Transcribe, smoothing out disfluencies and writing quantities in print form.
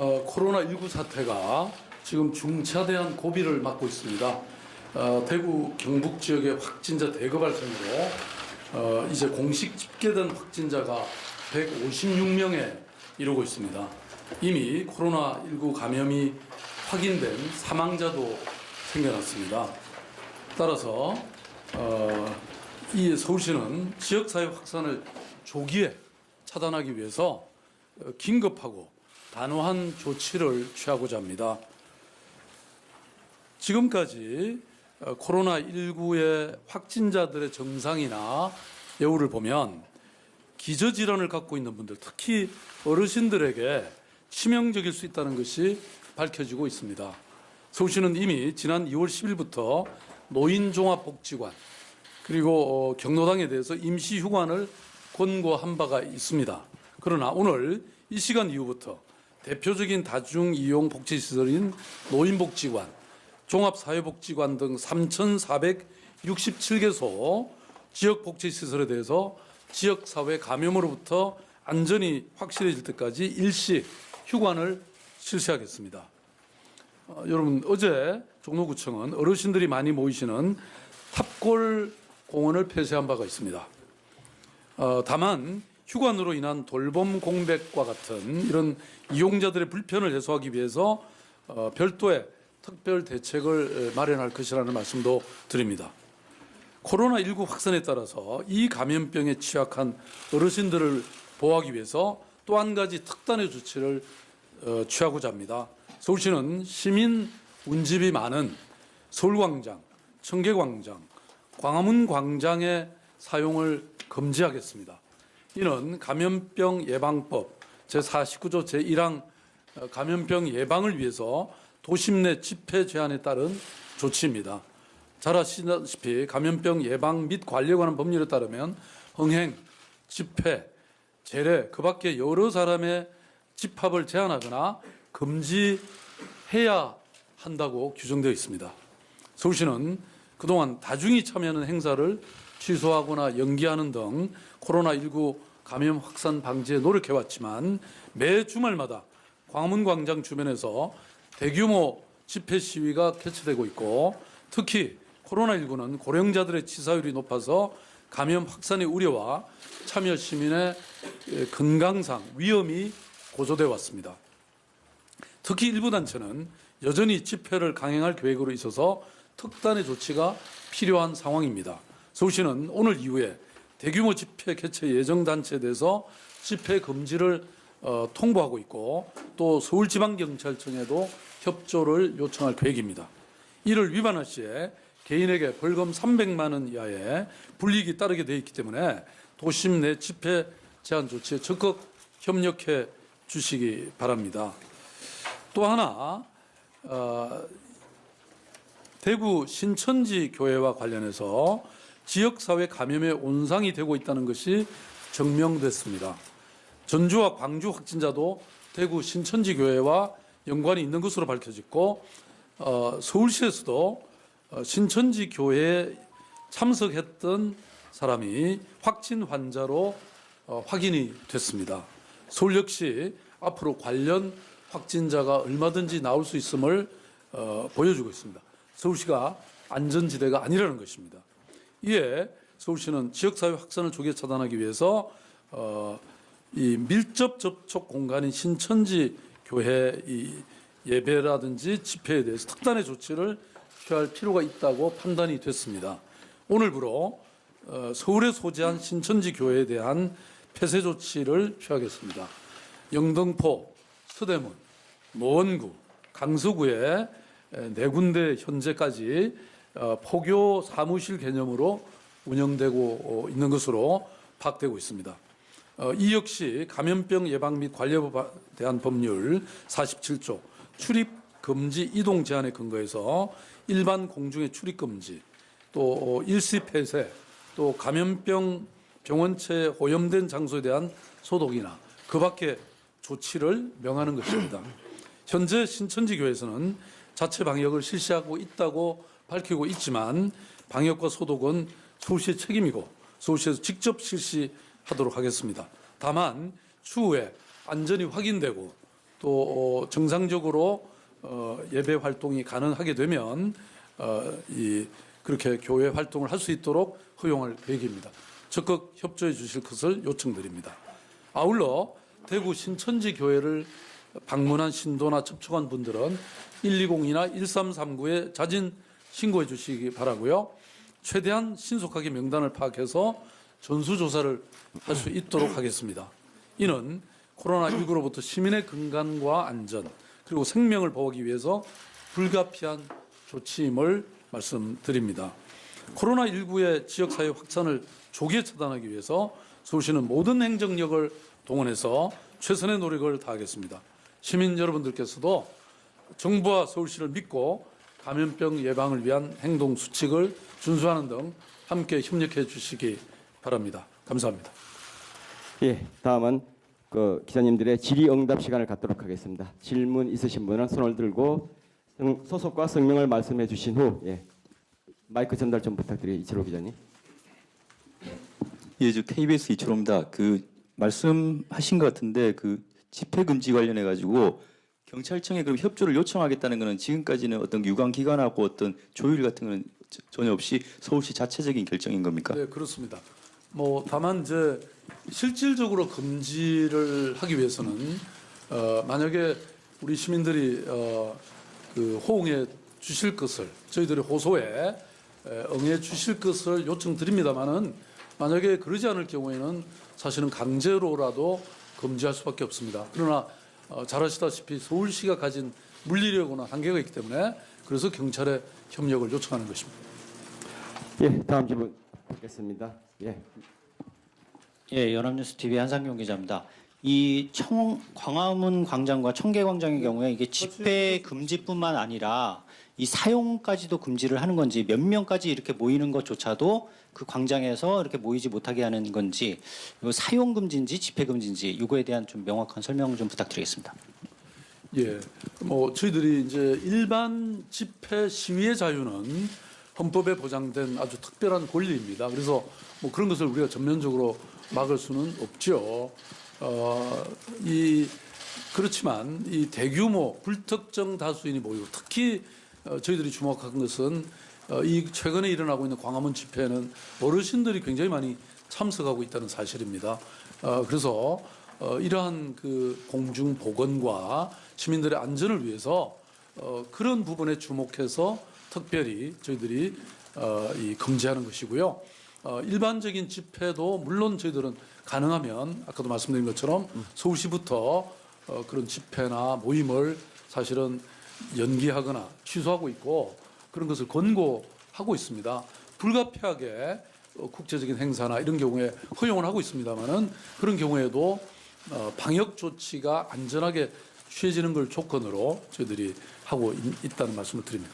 코로나19 사태가 지금 중차대한 고비를 맞고 있습니다. 대구 경북 지역의 확진자 대거 발생으로 이제 공식 집계된 확진자가 156명에 이르고 있습니다. 이미 코로나19 감염이 확인된 사망자도 생겨났습니다. 따라서 이 서울시는 지역사회 확산을 조기에 차단하기 위해서 긴급하고 단호한 조치를 취하고자 합니다. 지금까지 코로나19의 확진자들의 증상이나 예후를 보면 기저질환을 갖고 있는 분들, 특히 어르신들에게 치명적일 수 있다는 것이 밝혀지고 있습니다. 서울시는 이미 지난 2월 10일부터 노인종합복지관 그리고 경로당에 대해서 임시휴관을 권고한 바가 있습니다. 그러나 오늘 이 시간 이후부터 대표적인 다중이용 복지시설인 노인복지관, 종합사회복지관 등 3,467개소 지역복지시설에 대해서 지역사회 감염으로부터 안전이 확실해질 때까지 일시 휴관을 실시하겠습니다. 여러분, 어제 종로구청은 어르신들이 많이 모이시는 탑골 공원을 폐쇄한 바가 있습니다. 다만 휴관으로 인한 돌봄 공백과 같은 이런 이용자들의 불편을 해소하기 위해서 별도의 특별 대책을 마련할 것이라는 말씀도 드립니다. 코로나19 확산에 따라서 이 감염병에 취약한 어르신들을 보호하기 위해서 또 한 가지 특단의 조치를 취하고자 합니다. 서울시는 시민 운집이 많은 서울광장, 청계광장, 광화문광장의 사용을 금지하겠습니다. 이는 감염병 예방법 제49조 제1항 감염병 예방을 위해서 도심 내 집회 제한에 따른 조치입니다. 잘 아시다시피 감염병 예방 및 관리에 관한 법률에 따르면 흥행, 집회, 제례, 그 밖에 여러 사람의 집합을 제한하거나 금지해야 한다고 규정되어 있습니다. 서울시는 그동안 다중이 참여하는 행사를 취소하거나 연기하는 등 코로나19 감염 확산 방지에 노력해왔지만 매 주말마다 광화문광장 주변에서 대규모 집회 시위가 개최되고 있고 특히 코로나19는 고령자들의 치사율이 높아서 감염 확산의 우려와 참여 시민의 건강상 위험이 고조되어 왔습니다. 특히 일부 단체는 여전히 집회를 강행할 계획으로 있어서 특단의 조치가 필요한 상황입니다. 서울시는 오늘 이후에 대규모 집회 개최 예정 단체에 대해서 집회 금지를 통보하고 있고 또 서울지방경찰청에도 협조를 요청할 계획입니다. 이를 위반할 시에 개인에게 벌금 300만 원 이하의 불이익이 따르게 되어 있기 때문에 도심 내 집회 제한 조치에 적극 협력해 주시기 바랍니다. 또 하나 대구 신천지 교회와 관련해서 지역사회 감염의 온상이 되고 있다는 것이 증명됐습니다. 전주와 광주 확진자도 대구 신천지 교회와 연관이 있는 것으로 밝혀졌고 서울시에서도 신천지 교회에 참석했던 사람이 확진 환자로 확인이 됐습니다. 서울 역시 앞으로 관련 확진자가 얼마든지 나올 수 있음을 보여주고 있습니다. 서울시가 안전지대가 아니라는 것입니다. 이에 서울시는 지역사회 확산을 조기에 차단하기 위해서 이 밀접 접촉 공간인 신천지 교회 이 예배라든지 집회에 대해서 특단의 조치를 취할 필요가 있다고 판단이 됐습니다. 오늘부로 서울에 소재한 신천지 교회에 대한 폐쇄 조치를 취하겠습니다. 영등포, 서대문, 노원구, 강서구에 4군데 현재까지 포교 사무실 개념으로 운영되고 있는 것으로 파악되고 있습니다. 이 역시 감염병 예방 및 관리법에 대한 법률 47조 출입 금지 이동 제한에 근거해서 일반 공중의 출입 금지 또 일시 폐쇄 또 감염병 병원체에 오염된 장소에 대한 소독이나 그 밖의 조치를 명하는 것입니다. 현재 신천지 교회에서는 자체 방역을 실시하고 있다고 밝히고 있지만 방역과 소독은 서울시의 책임이고 서울시에서 직접 실시하도록 하겠습니다. 다만 추후에 안전이 확인되고 또 정상적으로 예배 활동이 가능하게 되면 그렇게 교회 활동을 할 수 있도록 허용할 계획입니다. 적극 협조해 주실 것을 요청드립니다. 아울러 대구 신천지 교회를 방문한 신도나 접촉한 분들은 120이나 1339에 자진 신고해 주시기 바라고요. 최대한 신속하게 명단을 파악해서 전수조사를 할 수 있도록 하겠습니다. 이는 코로나19로부터 시민의 건강과 안전 그리고 생명을 보호하기 위해서 불가피한 조치임을 말씀드립니다. 코로나19의 지역사회 확산을 조기에 차단하기 위해서 서울시는 모든 행정력을 동원해서 최선의 노력을 다하겠습니다. 시민 여러분들께서도 정부와 서울시를 믿고 감염병 예방을 위한 행동 수칙을 준수하는 등 함께 협력해 주시기 바랍니다. 감사합니다. 예, 다음은 기자님들의 질의응답 시간을 갖도록 하겠습니다. 질문 있으신 분은 손을 들고 소속과 성명을 말씀해 주신 후 마이크 전달 좀 부탁드려요. 이철호 기자님. 예, 저 KBS 이철호입니다. 말씀하신 것 같은데 집회 금지 관련해 가지고 경찰청에 그럼 협조를 요청하겠다는 것은 지금까지는 어떤 유관 기관하고 어떤 조율 같은 것은 전혀 없이 서울시 자체적인 결정인 겁니까? 네, 그렇습니다. 다만 이제 실질적으로 금지를 하기 위해서는 만약에 우리 시민들이 호응해 주실 것을 저희들의 호소에 응해 주실 것을 요청드립니다만은 만약에 그러지 않을 경우에는 사실은 강제로라도 금지할 수밖에 없습니다. 그러나 잘 아시다시피 서울시가 가진 물리력은 한계가 있기 때문에 그래서 경찰의 협력을 요청하는 것입니다. 예, 다음 질문 받겠습니다. 예, 연합뉴스 TV 한상용 기자입니다. 이 광화문 광장과 청계광장의 경우에 이게 집회 금지뿐만 아니라 이 사용까지도 금지를 하는 건지 몇 명까지 이렇게 모이는 것조차도 그 광장에서 이렇게 모이지 못하게 하는 건지 이거 사용 금지인지 집회 금지인지 이거에 대한 좀 명확한 설명 좀 부탁드리겠습니다. 예, 저희들이 이제 일반 집회 시위의 자유는 헌법에 보장된 아주 특별한 권리입니다. 그래서 그런 것을 우리가 전면적으로 막을 수는 없죠. 그렇지만 이 대규모 불특정 다수인이 모이고 특히 저희들이 주목한 것은 이 최근에 일어나고 있는 광화문 집회는 어르신들이 굉장히 많이 참석하고 있다는 사실입니다. 그래서 이러한 공중 보건과 시민들의 안전을 위해서 그런 부분에 주목해서 특별히 저희들이 금지하는 것이고요. 일반적인 집회도 물론 저희들은 가능하면 아까도 말씀드린 것처럼 서울시부터 그런 집회나 모임을 사실은 연기하거나 취소하고 있고 그런 것을 권고하고 있습니다. 불가피하게 국제적인 행사나 이런 경우에 허용을 하고 있습니다만은 그런 경우에도 방역 조치가 안전하게 취해지는 걸 조건으로 저희들이 하고 있다는 말씀을 드립니다.